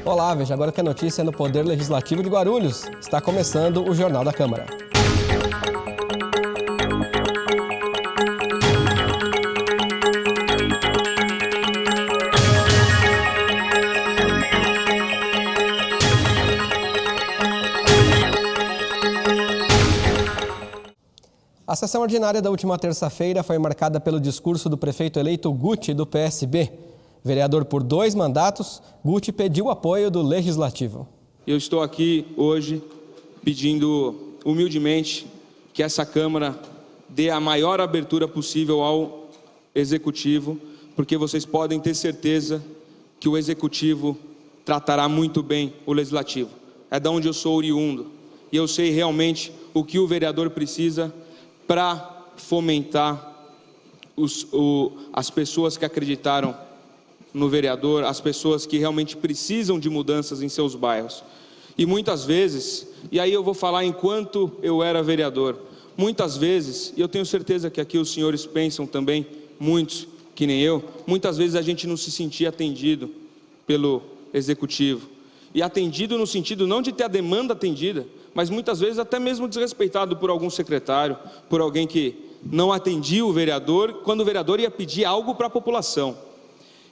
Olá, veja agora que a notícia é no Poder Legislativo de Guarulhos. Está começando o Jornal da Câmara. A sessão ordinária da última terça-feira foi marcada pelo discurso do prefeito eleito Guti, do PSB. Vereador por 2 mandatos, Guti pediu apoio do Legislativo. Eu estou aqui hoje pedindo humildemente que essa Câmara dê a maior abertura possível ao Executivo, porque vocês podem ter certeza que o Executivo tratará muito bem o Legislativo. É de onde eu sou oriundo e eu sei realmente o que o vereador precisa para fomentar as pessoas que acreditaram no vereador, as pessoas que realmente precisam de mudanças em seus bairros. E muitas vezes, e aí eu vou falar enquanto eu era vereador, muitas vezes, e eu tenho certeza que aqui os senhores pensam também, muitos que nem eu, muitas vezes a gente não se sentia atendido pelo Executivo. E atendido no sentido não de ter a demanda atendida, mas muitas vezes até mesmo desrespeitado por algum secretário, por alguém que não atendia o vereador, quando o vereador ia pedir algo para a população.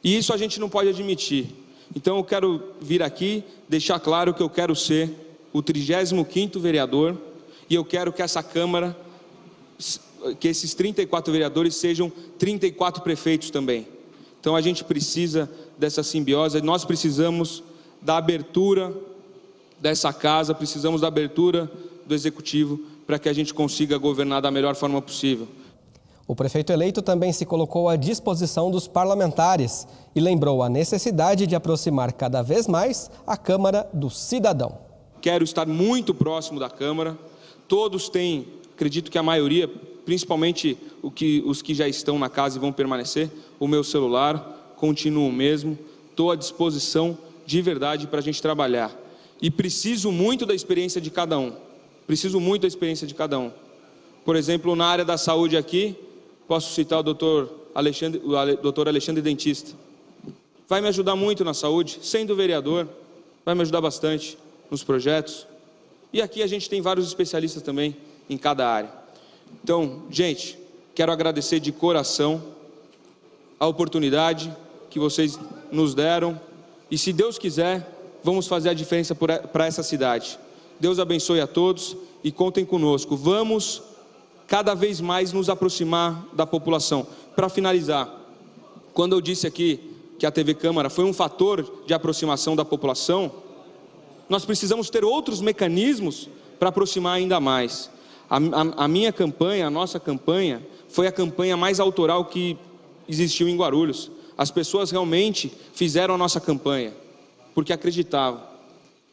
E isso a gente não pode admitir. Então eu quero vir aqui, deixar claro que eu quero ser o 35º vereador, e eu quero que essa Câmara, que esses 34 vereadores sejam 34 prefeitos também. Então a gente precisa dessa simbiose, nós precisamos da abertura dessa casa, precisamos da abertura do Executivo para que a gente consiga governar da melhor forma possível. O prefeito eleito também se colocou à disposição dos parlamentares e lembrou a necessidade de aproximar cada vez mais a Câmara do cidadão. Quero estar muito próximo da Câmara, todos têm, acredito que a maioria, principalmente os que já estão na casa e vão permanecer, o meu celular, continuo o mesmo, estou à disposição de verdade para a gente trabalhar. E preciso muito da experiência de cada um. Por exemplo, na área da saúde aqui, posso citar o doutor Alexandre Dentista. Vai me ajudar muito na saúde, sendo vereador, vai me ajudar bastante nos projetos. E aqui a gente tem vários especialistas também em cada área. Então, gente, quero agradecer de coração a oportunidade que vocês nos deram. E se Deus quiser, vamos fazer a diferença para essa cidade. Deus abençoe a todos e contem conosco. Vamos cada vez mais nos aproximar da população. Para finalizar, quando eu disse aqui que a TV Câmara foi um fator de aproximação da população, nós precisamos ter outros mecanismos para aproximar ainda mais. A minha campanha, a nossa campanha, foi a campanha mais autoral que existiu em Guarulhos. As pessoas realmente fizeram a nossa campanha porque acreditavam.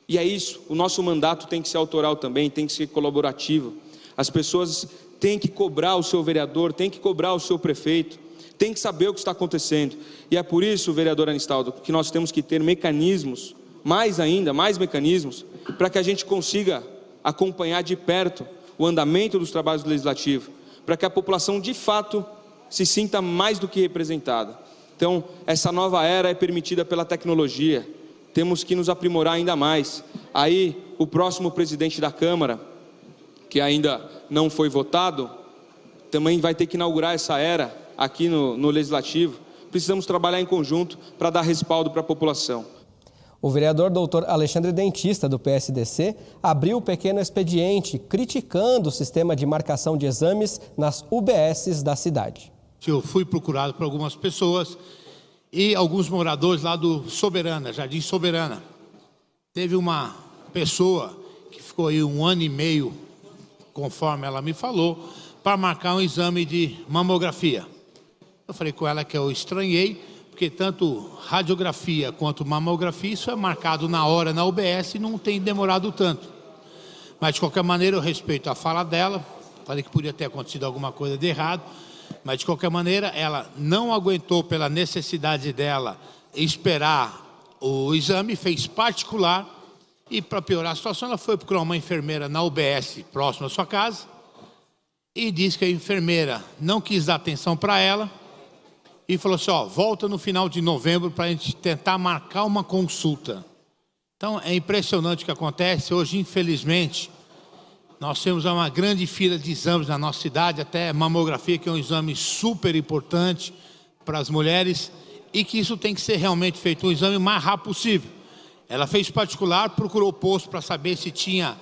E é isso, o nosso mandato tem que ser autoral também, tem que ser colaborativo. As pessoas têm que cobrar o seu vereador, têm que cobrar o seu prefeito, têm que saber o que está acontecendo. E é por isso, vereador Anistaldo, que nós temos que ter mecanismos, mais mecanismos, para que a gente consiga acompanhar de perto o andamento dos trabalhos do Legislativo, para que a população de fato se sinta mais do que representada. Então, essa nova era é permitida pela tecnologia. Temos que nos aprimorar ainda mais. Aí, o próximo presidente da Câmara, que ainda não foi votado, também vai ter que inaugurar essa era aqui no Legislativo. Precisamos trabalhar em conjunto para dar respaldo para a população. O vereador doutor Alexandre Dentista, do PSDC, abriu um pequeno expediente criticando o sistema de marcação de exames nas UBSs da cidade. Eu fui procurado por algumas pessoas e alguns moradores lá do Soberana, Jardim Soberana. Teve uma pessoa que ficou aí 1 ano e meio, conforme ela me falou, para marcar um exame de mamografia. Eu falei com ela que eu estranhei, porque tanto radiografia quanto mamografia, isso é marcado na hora na UBS e não tem demorado tanto. Mas de qualquer maneira eu respeito a fala dela, falei que podia ter acontecido alguma coisa de errado, mas de qualquer maneira ela não aguentou pela necessidade dela esperar o exame, fez particular e para piorar a situação ela foi procurar uma enfermeira na UBS próxima à sua casa e disse que a enfermeira não quis dar atenção para ela e falou assim, ó, volta no final de novembro para a gente tentar marcar uma consulta. Então, é impressionante o que acontece. Hoje, infelizmente, nós temos uma grande fila de exames na nossa cidade, até mamografia, que é um exame super importante para as mulheres, e que isso tem que ser realmente feito um exame o mais rápido possível. Ela fez particular, procurou o posto para saber se tinha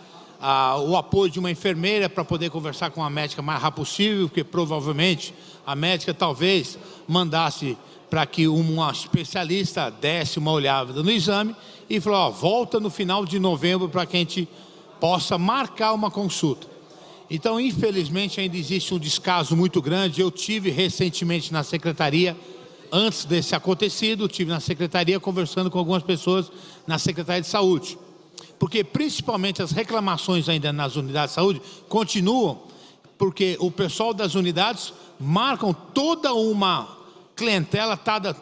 o apoio de uma enfermeira para poder conversar com a médica o mais rápido possível, porque provavelmente a médica talvez mandasse para que uma especialista desse uma olhada no exame e falou, volta no final de novembro para que a gente possa marcar uma consulta. Então, infelizmente, ainda existe um descaso muito grande. Eu tive recentemente na secretaria, antes desse acontecido, estive na secretaria conversando com algumas pessoas na Secretaria de Saúde. Porque principalmente as reclamações ainda nas unidades de saúde continuam, porque o pessoal das unidades marcam toda uma clientela,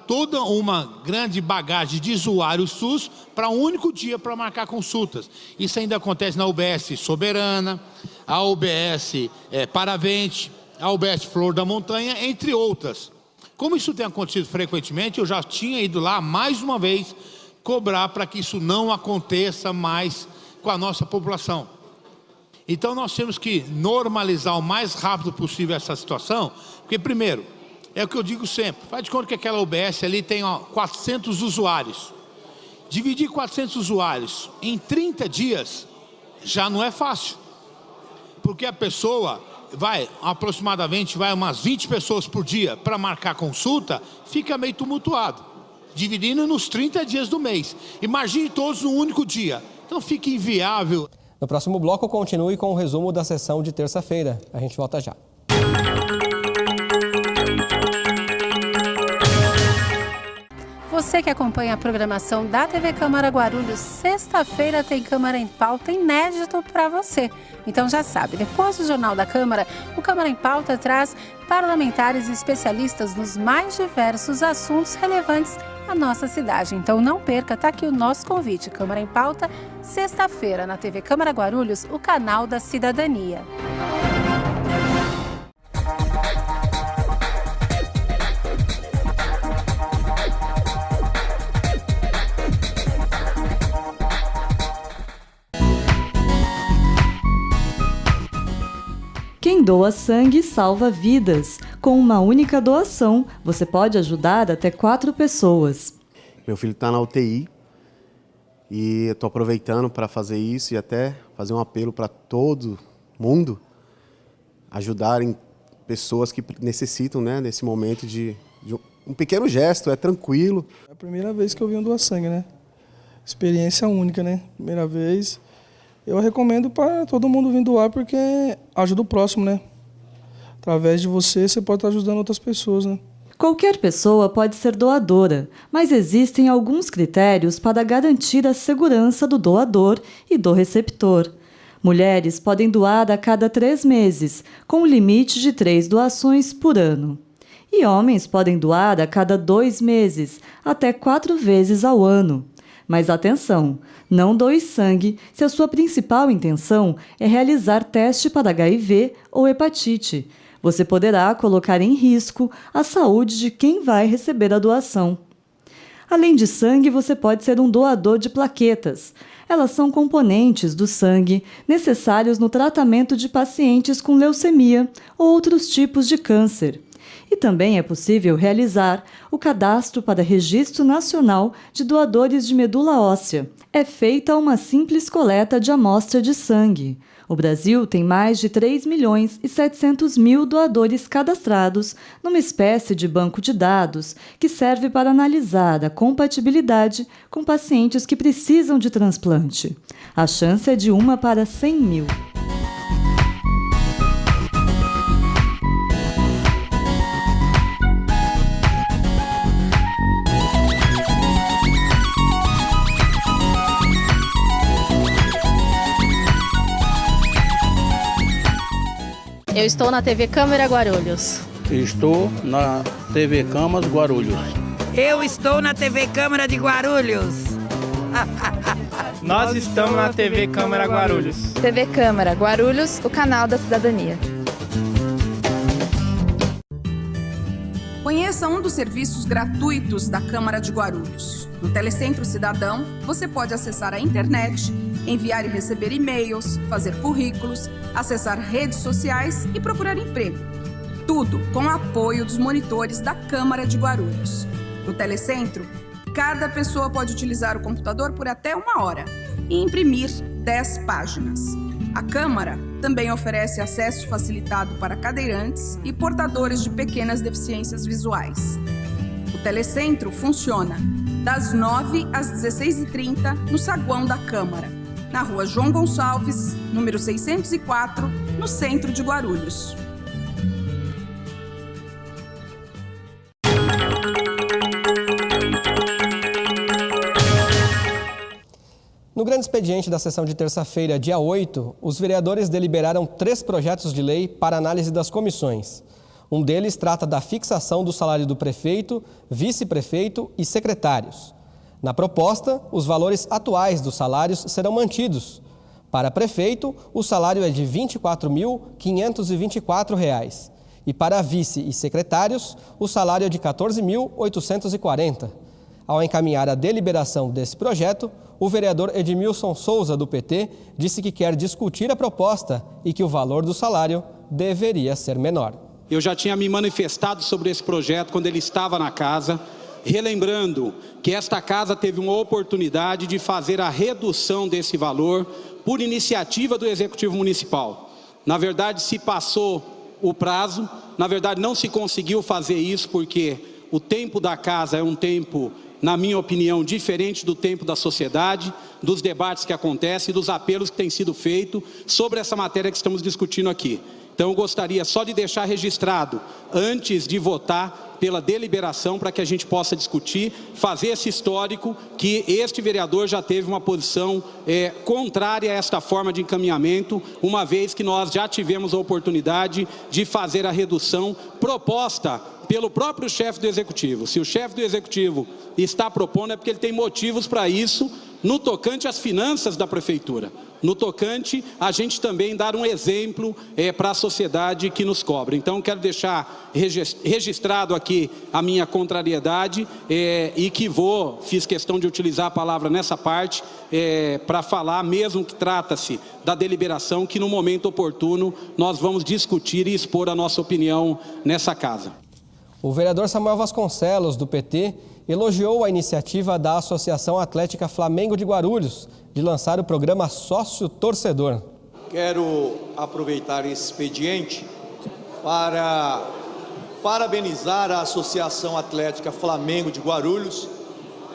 toda uma grande bagagem de usuários SUS para um único dia para marcar consultas. Isso ainda acontece na UBS Soberana, a UBS Paravente, a UBS Flor da Montanha, entre outras. Como isso tem acontecido frequentemente, eu já tinha ido lá mais uma vez cobrar para que isso não aconteça mais com a nossa população. Então nós temos que normalizar o mais rápido possível essa situação, porque primeiro, é o que eu digo sempre, faz de conta que aquela UBS ali tem 400 usuários. Dividir 400 usuários em 30 dias já não é fácil. Porque a pessoa aproximadamente umas 20 pessoas por dia para marcar consulta, fica meio tumultuado. Dividindo nos 30 dias do mês. Imagine todos num único dia. Então fica inviável. No próximo bloco, continue com o resumo da sessão de terça-feira. A gente volta já. Você que acompanha a programação da TV Câmara Guarulhos, sexta-feira tem Câmara em Pauta inédito para você. Então já sabe, depois do Jornal da Câmara, o Câmara em Pauta traz parlamentares e especialistas nos mais diversos assuntos relevantes à nossa cidade. Então não perca, tá aqui o nosso convite. Câmara em Pauta, sexta-feira na TV Câmara Guarulhos, o canal da cidadania. Quem doa sangue salva vidas. Com uma única doação, você pode ajudar até 4 pessoas. Meu filho está na UTI e eu estou aproveitando para fazer isso e até fazer um apelo para todo mundo ajudarem pessoas que necessitam, né, nesse momento de um pequeno gesto, é tranquilo. É a primeira vez que eu vim doar sangue, né? Experiência única, né? Primeira vez. Eu recomendo para todo mundo vir doar porque ajuda o próximo, né? Através de você pode estar ajudando outras pessoas, né? Qualquer pessoa pode ser doadora, mas existem alguns critérios para garantir a segurança do doador e do receptor. Mulheres podem doar a cada 3 meses, com um limite de 3 doações por ano. E homens podem doar a cada 2 meses, até 4 vezes ao ano. Mas atenção, não doe sangue se a sua principal intenção é realizar teste para HIV ou hepatite. Você poderá colocar em risco a saúde de quem vai receber a doação. Além de sangue, você pode ser um doador de plaquetas. Elas são componentes do sangue necessários no tratamento de pacientes com leucemia ou outros tipos de câncer. E também é possível realizar o cadastro para Registro Nacional de Doadores de Medula Óssea. É feita uma simples coleta de amostra de sangue. O Brasil tem mais de 3.700.000 doadores cadastrados numa espécie de banco de dados que serve para analisar a compatibilidade com pacientes que precisam de transplante. A chance é de 1 para 100.000. Eu estou na TV Câmara Guarulhos. Estou na TV Câmara Guarulhos. Eu estou na TV Câmara de Guarulhos. Nós estamos na TV Câmara Guarulhos. TV Câmara Guarulhos, o canal da cidadania. Conheça um dos serviços gratuitos da Câmara de Guarulhos. No Telecentro Cidadão, você pode acessar a internet, enviar e receber e-mails, fazer currículos, acessar redes sociais e procurar emprego. Tudo com o apoio dos monitores da Câmara de Guarulhos. No Telecentro, cada pessoa pode utilizar o computador por até 1 hora e imprimir 10 páginas. A Câmara também oferece acesso facilitado para cadeirantes e portadores de pequenas deficiências visuais. O Telecentro funciona das 9 às 16h30 no saguão da Câmara, na Rua João Gonçalves, número 604, no centro de Guarulhos. No grande expediente da sessão de terça-feira, dia 8, os vereadores deliberaram 3 projetos de lei para análise das comissões. Um deles trata da fixação do salário do prefeito, vice-prefeito e secretários. Na proposta, os valores atuais dos salários serão mantidos. Para prefeito, o salário é de R$ 24.524 e para vice e secretários, o salário é de R$ 14.840. Ao encaminhar a deliberação desse projeto, o vereador Edmilson Souza, do PT, disse que quer discutir a proposta e que o valor do salário deveria ser menor. Eu já tinha me manifestado sobre esse projeto quando ele estava na casa, relembrando que esta casa teve uma oportunidade de fazer a redução desse valor por iniciativa do Executivo Municipal. Na verdade, se passou o prazo, na verdade não se conseguiu fazer isso porque o tempo da casa é um tempo, na minha opinião, diferente do tempo da sociedade, dos debates que acontecem, dos apelos que têm sido feitos sobre essa matéria que estamos discutindo aqui. Então, eu gostaria só de deixar registrado, antes de votar pela deliberação, para que a gente possa discutir, fazer esse histórico, que este vereador já teve uma posição contrária a esta forma de encaminhamento, uma vez que nós já tivemos a oportunidade de fazer a redução proposta pelo próprio chefe do Executivo. Se o chefe do Executivo está propondo, é porque ele tem motivos para isso, no tocante às finanças da Prefeitura. No tocante, a gente também dar um exemplo para a sociedade que nos cobra. Então, quero deixar registrado aqui a minha contrariedade e que fiz questão de utilizar a palavra nessa parte para falar, mesmo que trata-se da deliberação, que no momento oportuno nós vamos discutir e expor a nossa opinião nessa casa. O vereador Samuel Vasconcelos, do PT, elogiou a iniciativa da Associação Atlética Flamengo de Guarulhos de lançar o programa Sócio Torcedor. Quero aproveitar esse expediente para parabenizar a Associação Atlética Flamengo de Guarulhos,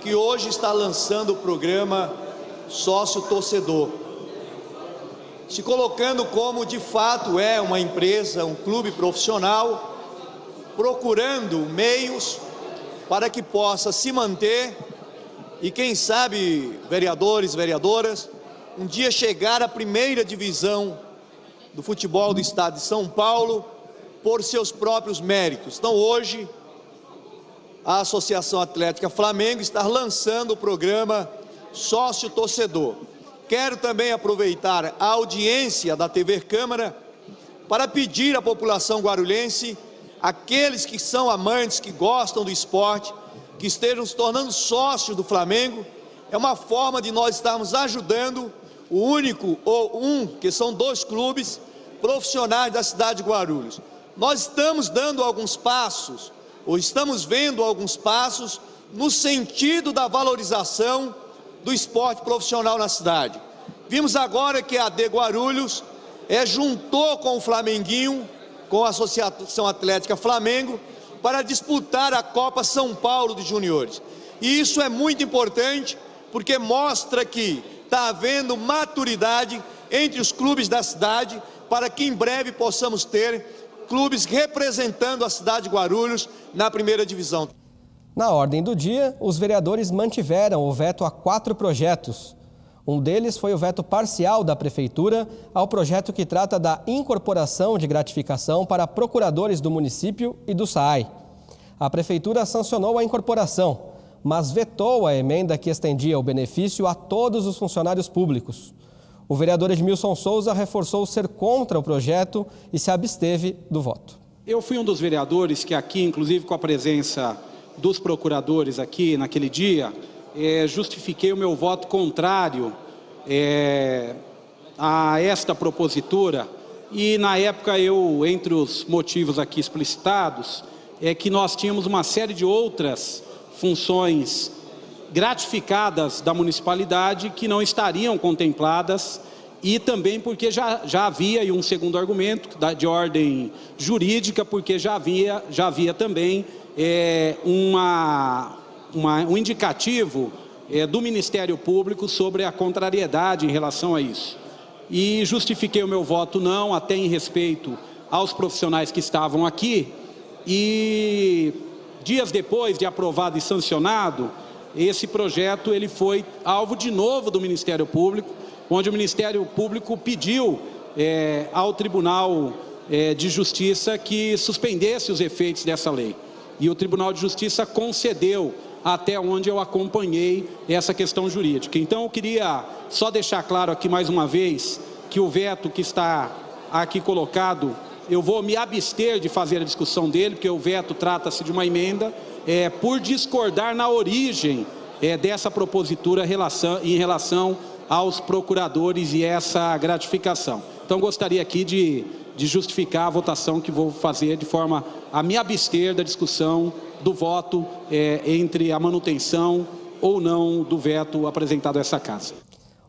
que hoje está lançando o programa Sócio Torcedor, se colocando como de fato é uma empresa, um clube profissional, procurando meios para que possa se manter e, quem sabe, vereadores, vereadoras, um dia chegar à primeira divisão do futebol do estado de São Paulo por seus próprios méritos. Então, hoje, a Associação Atlética Flamengo está lançando o programa Sócio Torcedor. Quero também aproveitar a audiência da TV Câmara para pedir à população guarulhense, aqueles que são amantes, que gostam do esporte, que estejam se tornando sócios do Flamengo, é uma forma de nós estarmos ajudando o único, que são 2 clubes profissionais da cidade de Guarulhos. Nós estamos dando alguns passos, ou estamos vendo alguns passos, no sentido da valorização do esporte profissional na cidade. Vimos agora que a AD Guarulhos juntou com o Flamenguinho, com a Associação Atlética Flamengo, para disputar a Copa São Paulo de Juniores. E isso é muito importante, porque mostra que está havendo maturidade entre os clubes da cidade, para que em breve possamos ter clubes representando a cidade de Guarulhos na primeira divisão. Na ordem do dia, os vereadores mantiveram o veto a 4 projetos. Um deles foi o veto parcial da Prefeitura ao projeto que trata da incorporação de gratificação para procuradores do município e do SAAI. A Prefeitura sancionou a incorporação, mas vetou a emenda que estendia o benefício a todos os funcionários públicos. O vereador Edmilson Souza reforçou ser contra o projeto e se absteve do voto. Eu fui um dos vereadores que aqui, inclusive com a presença dos procuradores aqui naquele dia, justifiquei o meu voto contrário a esta propositura, e na época entre os motivos aqui explicitados, é que nós tínhamos uma série de outras funções gratificadas da municipalidade que não estariam contempladas, e também porque já havia, e um segundo argumento de ordem jurídica, porque já havia também um indicativo do Ministério Público sobre a contrariedade em relação a isso. E justifiquei o meu voto não, até em respeito aos profissionais que estavam aqui, e dias depois de aprovado e sancionado, esse projeto ele foi alvo de novo do Ministério Público, onde o Ministério Público pediu ao Tribunal de Justiça que suspendesse os efeitos dessa lei. E o Tribunal de Justiça concedeu, até onde eu acompanhei essa questão jurídica. Então eu queria só deixar claro aqui mais uma vez que o veto que está aqui colocado, eu vou me abster de fazer a discussão dele, porque o veto trata-se de uma emenda, por discordar na origem dessa propositura em relação aos procuradores e essa gratificação. Então gostaria aqui de justificar a votação que vou fazer de forma a me abster da discussão do voto entre a manutenção ou não do veto apresentado a essa casa.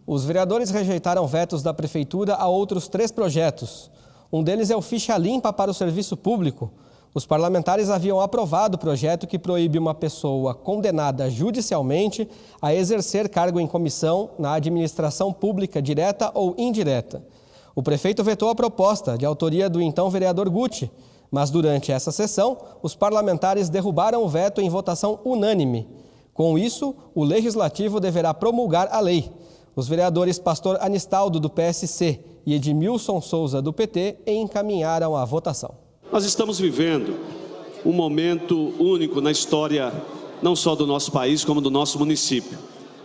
Os vereadores rejeitaram vetos da Prefeitura a outros 3 projetos. Um deles é o Ficha Limpa para o Serviço Público. Os parlamentares haviam aprovado o projeto que proíbe uma pessoa condenada judicialmente a exercer cargo em comissão na administração pública direta ou indireta. O prefeito vetou a proposta, de autoria do então vereador Guti, mas durante essa sessão, os parlamentares derrubaram o veto em votação unânime. Com isso, o Legislativo deverá promulgar a lei. Os vereadores Pastor Anistaldo, do PSC, e Edmilson Souza, do PT, encaminharam a votação. Nós estamos vivendo um momento único na história, não só do nosso país, como do nosso município.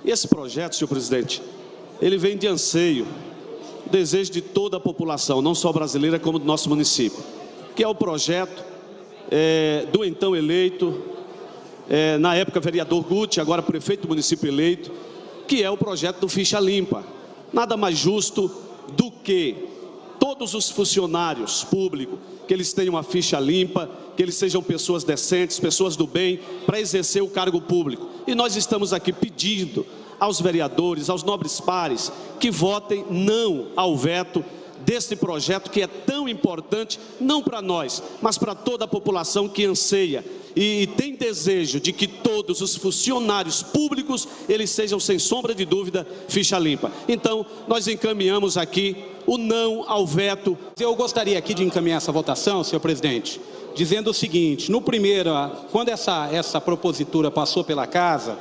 E esse projeto, senhor presidente, ele vem de anseio, desejo de toda a população, não só brasileira, como do nosso município, que é o projeto do então eleito, na época vereador Guti, agora prefeito do município eleito, que é o projeto do Ficha Limpa. Nada mais justo do que todos os funcionários públicos, que eles tenham uma ficha limpa, que eles sejam pessoas decentes, pessoas do bem, para exercer o cargo público. E nós estamos aqui pedindo aos vereadores, aos nobres pares, que votem não ao veto deste projeto que é tão importante, não para nós, mas para toda a população que anseia e tem desejo de que todos os funcionários públicos, eles sejam, sem sombra de dúvida, ficha limpa. Então, nós encaminhamos aqui o não ao veto. Eu gostaria aqui de encaminhar essa votação, senhor presidente, dizendo o seguinte: no primeiro, quando essa propositura passou pela casa,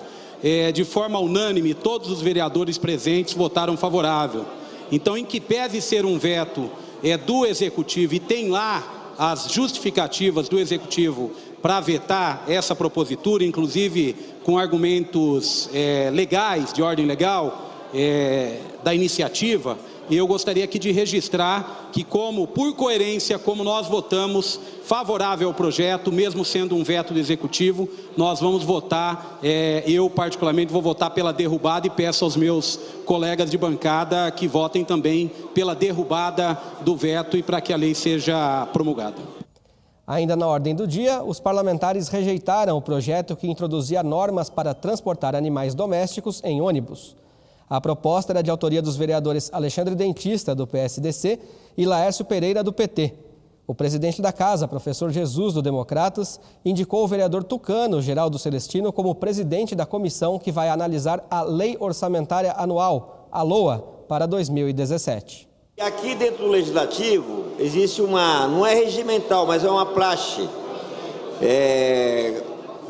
de forma unânime, todos os vereadores presentes votaram favorável. Então, em que pese ser um veto do Executivo, e tem lá as justificativas do Executivo para vetar essa propositura, inclusive com argumentos legais, de ordem legal, da iniciativa, eu gostaria aqui de registrar que, por coerência, como nós votamos favorável ao projeto, mesmo sendo um veto do Executivo, nós vamos votar, eu particularmente vou votar pela derrubada, e peço aos meus colegas de bancada que votem também pela derrubada do veto e para que a lei seja promulgada. Ainda na ordem do dia, os parlamentares rejeitaram o projeto que introduzia normas para transportar animais domésticos em ônibus. A proposta era de autoria dos vereadores Alexandre Dentista, do PSDC, e Laércio Pereira, do PT. O presidente da casa, professor Jesus, do Democratas, indicou o vereador tucano, Geraldo Celestino, como presidente da comissão que vai analisar a Lei Orçamentária Anual, a LOA, para 2017. Aqui dentro do Legislativo existe não é regimental, mas é uma praxe.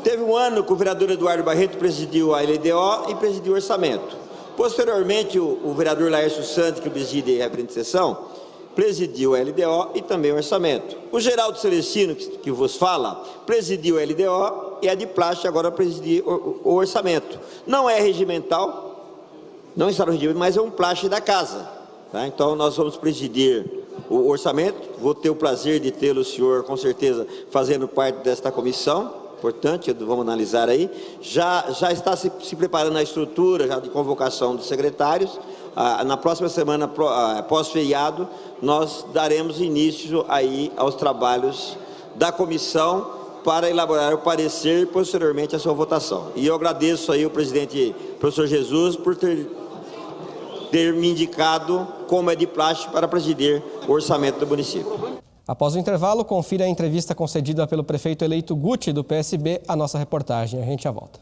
Teve um ano que o vereador Eduardo Barreto presidiu a LDO e presidiu o orçamento. Posteriormente, o vereador Laércio Santos, que preside a representante de sessão, presidiu a LDO e também o orçamento. O Geraldo Celestino, que vos fala, presidiu a LDO e é de praxe agora presidir o orçamento. Não é regimental, não está no regimento, mas é um praxe da casa. Tá? Então, nós vamos presidir o orçamento. Vou ter o prazer de tê-lo, senhor, com certeza, fazendo parte desta comissão. importante, vamos analisar aí. Já está se preparando a estrutura já de convocação dos secretários. Na próxima semana, pós-feriado, nós daremos início aí aos trabalhos da comissão para elaborar o parecer e posteriormente a sua votação. E eu agradeço aí o presidente professor Jesus por ter me indicado, como é de praxe, para presidir o orçamento do município. Após o intervalo, confira a entrevista concedida pelo prefeito eleito Guti, do PSB, a nossa reportagem. A gente já volta.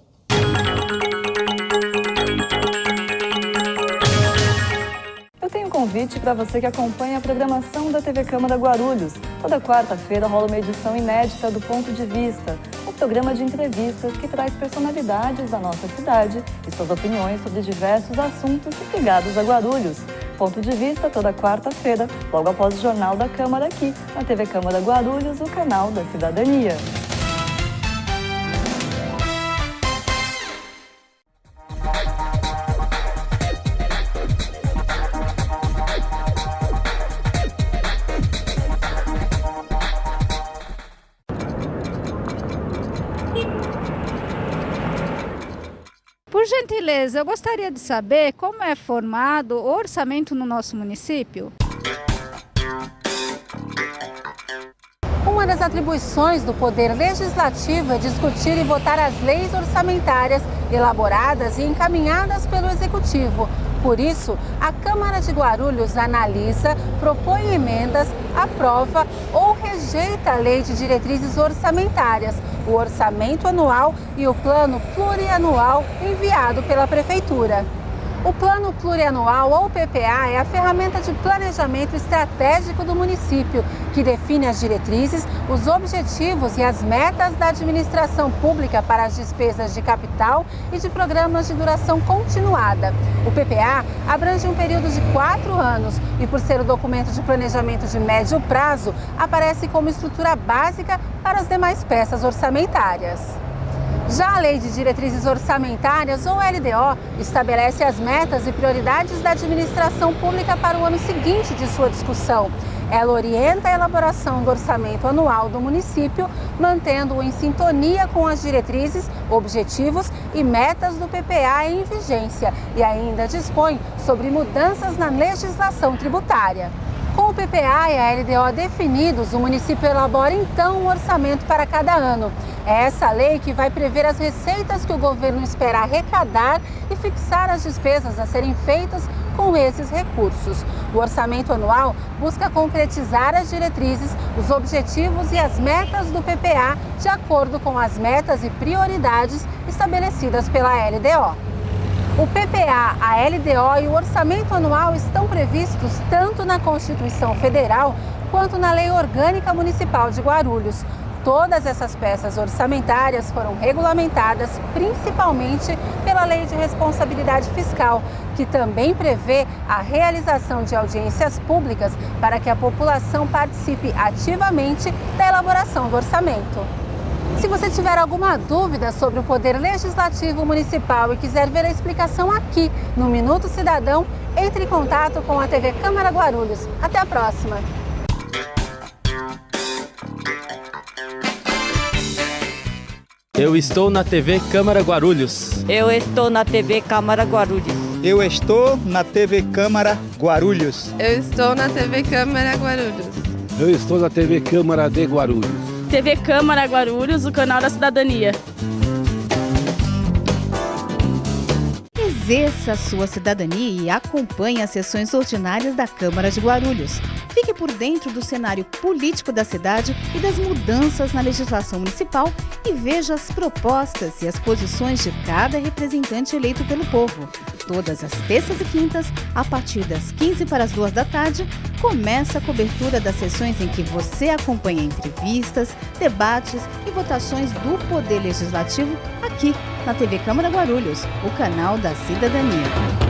Eu tenho um convite para você que acompanha a programação da TV Câmara Guarulhos. Toda quarta-feira rola uma edição inédita do Ponto de Vista, um programa de entrevistas que traz personalidades da nossa cidade e suas opiniões sobre diversos assuntos ligados a Guarulhos. Ponto de Vista toda quarta-feira, logo após o Jornal da Câmara aqui, na TV Câmara Guarulhos, o canal da cidadania. Por gentileza, eu gostaria de saber como é formado o orçamento no nosso município. Uma das atribuições do Poder Legislativo é discutir e votar as leis orçamentárias elaboradas e encaminhadas pelo Executivo. Por isso, a Câmara de Guarulhos analisa, propõe emendas, aprova ou rejeita a Lei de Diretrizes Orçamentárias, o Orçamento Anual e o Plano Plurianual enviado pela Prefeitura. O Plano Plurianual, ou PPA, é a ferramenta de planejamento estratégico do município, que define as diretrizes, os objetivos e as metas da administração pública para as despesas de capital e de programas de duração continuada. O PPA abrange um período de 4 anos e, por ser o documento de planejamento de médio prazo, aparece como estrutura básica para as demais peças orçamentárias. Já a Lei de Diretrizes Orçamentárias, ou LDO, estabelece as metas e prioridades da administração pública para o ano seguinte de sua discussão. Ela orienta a elaboração do orçamento anual do município, mantendo-o em sintonia com as diretrizes, objetivos e metas do PPA em vigência, e ainda dispõe sobre mudanças na legislação tributária. Com o PPA e a LDO definidos, o município elabora então um orçamento para cada ano. É essa lei que vai prever as receitas que o governo espera arrecadar e fixar as despesas a serem feitas com esses recursos. O orçamento anual busca concretizar as diretrizes, os objetivos e as metas do PPA de acordo com as metas e prioridades estabelecidas pela LDO. O PPA, a LDO e o orçamento anual estão previstos tanto na Constituição Federal quanto na Lei Orgânica Municipal de Guarulhos. Todas essas peças orçamentárias foram regulamentadas principalmente pela Lei de Responsabilidade Fiscal, que também prevê a realização de audiências públicas para que a população participe ativamente da elaboração do orçamento. Se você tiver alguma dúvida sobre o Poder Legislativo Municipal e quiser ver a explicação aqui no Minuto Cidadão, entre em contato com a TV Câmara Guarulhos. Até a próxima! Eu estou na TV Câmara Guarulhos. Eu estou na TV Câmara Guarulhos. Eu estou na TV Câmara Guarulhos. Eu estou na TV Câmara Guarulhos. Eu estou na TV Câmara de Guarulhos. TV Câmara Guarulhos, o canal da cidadania. Exerça a sua cidadania e acompanhe as sessões ordinárias da Câmara de Guarulhos. Fique por dentro do cenário político da cidade e das mudanças na legislação municipal e veja as propostas e as posições de cada representante eleito pelo povo. Todas as terças e quintas, a partir das 15 para as 2 da tarde, começa a cobertura das sessões em que você acompanha entrevistas, debates e votações do Poder Legislativo aqui na TV Câmara Guarulhos, o canal da cidadania.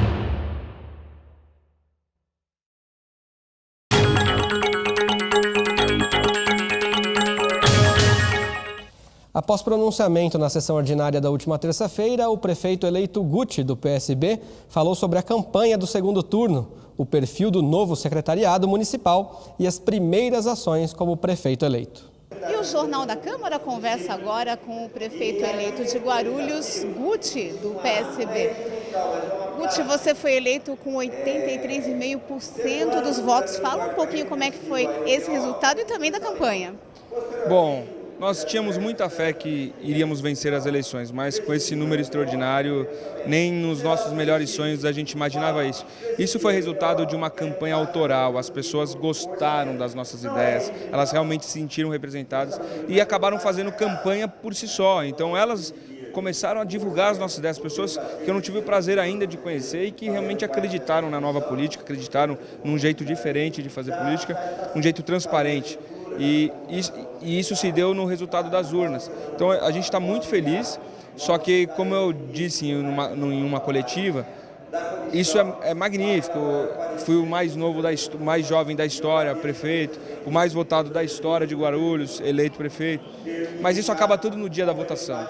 Após pronunciamento na sessão ordinária da última terça-feira, o prefeito eleito Guti, do PSB, falou sobre a campanha do segundo turno, o perfil do novo secretariado municipal e as primeiras ações como prefeito eleito. E o Jornal da Câmara conversa agora com o prefeito eleito de Guarulhos, Guti, do PSB. Guti, você foi eleito com 83,5% dos votos. Fala um pouquinho como é que foi esse resultado e também da campanha. Bom, nós tínhamos muita fé que iríamos vencer as eleições, mas com esse número extraordinário, nem nos nossos melhores sonhos a gente imaginava isso. Isso foi resultado de uma campanha autoral, as pessoas gostaram das nossas ideias, elas realmente se sentiram representadas e acabaram fazendo campanha por si só. Então elas começaram a divulgar as nossas ideias, pessoas que eu não tive o prazer ainda de conhecer e que realmente acreditaram na nova política, acreditaram num jeito diferente de fazer política, um jeito transparente. E isso se deu no resultado das urnas. Então a gente está muito feliz, só que, como eu disse em uma coletiva, isso é magnífico. Fui o mais novo, mais jovem da história, prefeito, o mais votado da história de Guarulhos, eleito prefeito. Mas isso acaba tudo no dia da votação.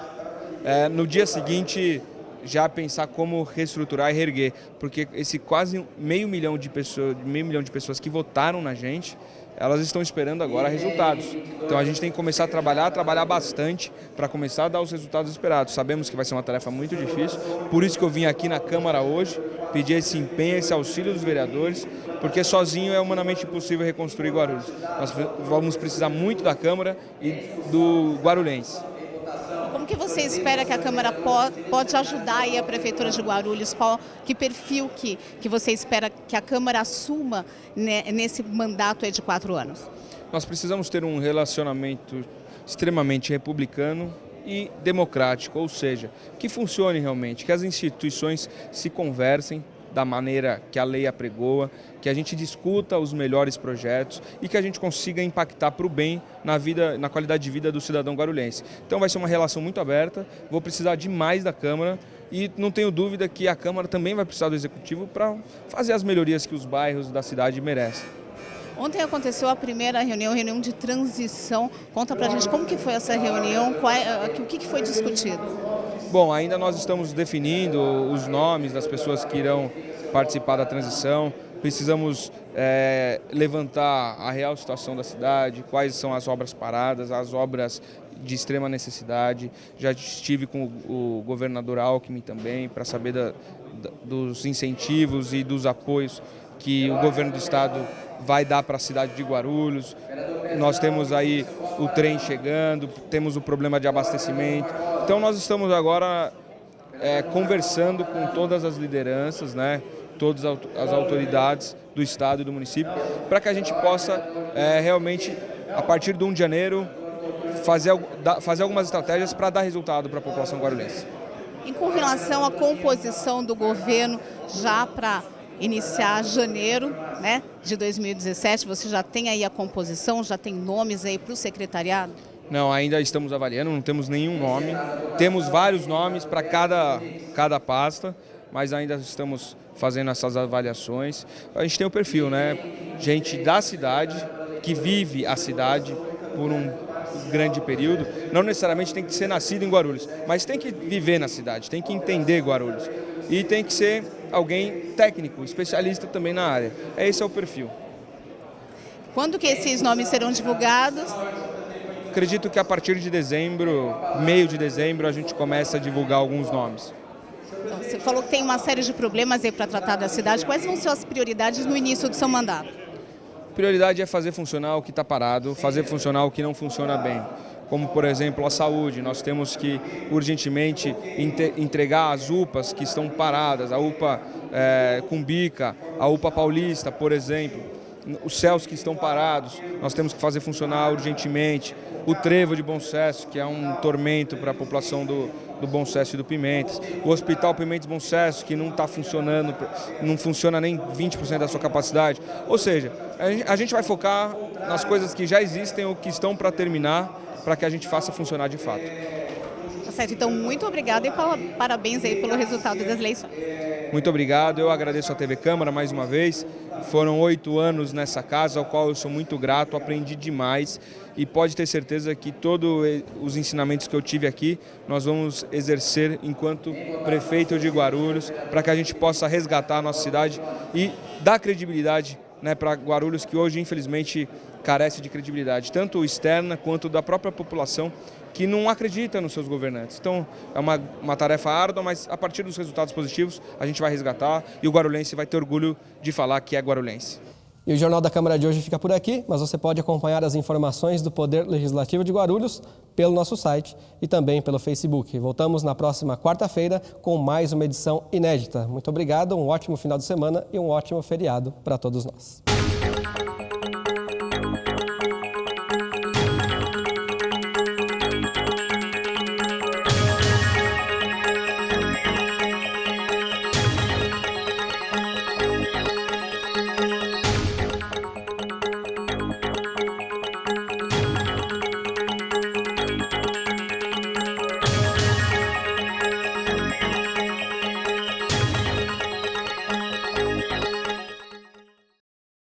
No dia seguinte, já pensar como reestruturar e reerguer, porque esse quase meio milhão de pessoas que votaram na gente, elas estão esperando agora resultados. Então a gente tem que começar a trabalhar bastante para começar a dar os resultados esperados. Sabemos que vai ser uma tarefa muito difícil, por isso que eu vim aqui na Câmara hoje, pedir esse empenho, esse auxílio dos vereadores, porque sozinho é humanamente impossível reconstruir Guarulhos. Nós vamos precisar muito da Câmara e do guarulhense. Como que você espera que a Câmara pode ajudar aí a Prefeitura de Guarulhos? Que perfil que você espera que a Câmara assuma, né, nesse mandato aí de 4 anos? Nós precisamos ter um relacionamento extremamente republicano e democrático, ou seja, que funcione realmente, que as instituições se conversem da maneira que a lei apregoa, que a gente discuta os melhores projetos e que a gente consiga impactar para o bem na qualidade de vida do cidadão guarulhense. Então vai ser uma relação muito aberta, vou precisar demais da Câmara e não tenho dúvida que a Câmara também vai precisar do Executivo para fazer as melhorias que os bairros da cidade merecem. Ontem aconteceu a primeira reunião de transição. Conta pra gente como que foi essa reunião, o que foi discutido? Bom, ainda nós estamos definindo os nomes das pessoas que irão participar da transição. Precisamos levantar a real situação da cidade, quais são as obras paradas, as obras de extrema necessidade. Já estive com o governador Alckmin também para saber dos incentivos e dos apoios que o governo do estado vai dar para a cidade de Guarulhos. Nós temos aí o trem chegando, temos o problema de abastecimento. Então nós estamos agora conversando com todas as lideranças, né, todas as autoridades do estado e do município, para que a gente possa realmente, a partir de 1 de janeiro, fazer algumas estratégias para dar resultado para a população guarulhense. E com relação à composição do governo, já para iniciar janeiro, né, de 2017, você já tem aí a composição, já tem nomes aí para o secretariado? Não, ainda estamos avaliando, não temos nenhum nome. Temos vários nomes para cada pasta, mas ainda estamos fazendo essas avaliações. A gente tem o perfil, né? Gente da cidade, que vive a cidade por um grande período. Não necessariamente tem que ser nascido em Guarulhos, mas tem que viver na cidade, tem que entender Guarulhos. E tem que ser alguém técnico, especialista também na área. Esse é o perfil. Quando que esses nomes serão divulgados? Acredito que a partir de dezembro, meio de dezembro, a gente começa a divulgar alguns nomes. Então, você falou que tem uma série de problemas aí para tratar da cidade. Quais vão ser as prioridades no início do seu mandato? A prioridade é fazer funcionar o que está parado, fazer funcionar o que não funciona bem. Como, por exemplo, a saúde. Nós temos que urgentemente entregar as UPAs que estão paradas, a UPA Cumbica, a UPA Paulista, por exemplo. Os céus que estão parados, nós temos que fazer funcionar urgentemente. O trevo de Bom Sucesso, que é um tormento para a população do Bom Sucesso e do Pimentas. O Hospital Pimentas Bom Sucesso, que não está funcionando, não funciona nem 20% da sua capacidade. Ou seja, a gente vai focar nas coisas que já existem ou que estão para terminar, para que a gente faça funcionar de fato. Tá certo, então muito obrigada e parabéns aí pelo resultado das eleições. Muito obrigado, eu agradeço a TV Câmara mais uma vez. Foram 8 anos nessa casa, ao qual eu sou muito grato, aprendi demais e pode ter certeza que todos os ensinamentos que eu tive aqui, nós vamos exercer enquanto prefeito de Guarulhos, para que a gente possa resgatar a nossa cidade e dar credibilidade né, para Guarulhos, que hoje, infelizmente, carece de credibilidade, tanto externa quanto da própria população, que não acredita nos seus governantes. Então, é uma tarefa árdua, mas a partir dos resultados positivos, a gente vai resgatar e o guarulhense vai ter orgulho de falar que é guarulhense. E o Jornal da Câmara de hoje fica por aqui, mas você pode acompanhar as informações do Poder Legislativo de Guarulhos pelo nosso site e também pelo Facebook. Voltamos na próxima quarta-feira com mais uma edição inédita. Muito obrigado, um ótimo final de semana e um ótimo feriado para todos nós.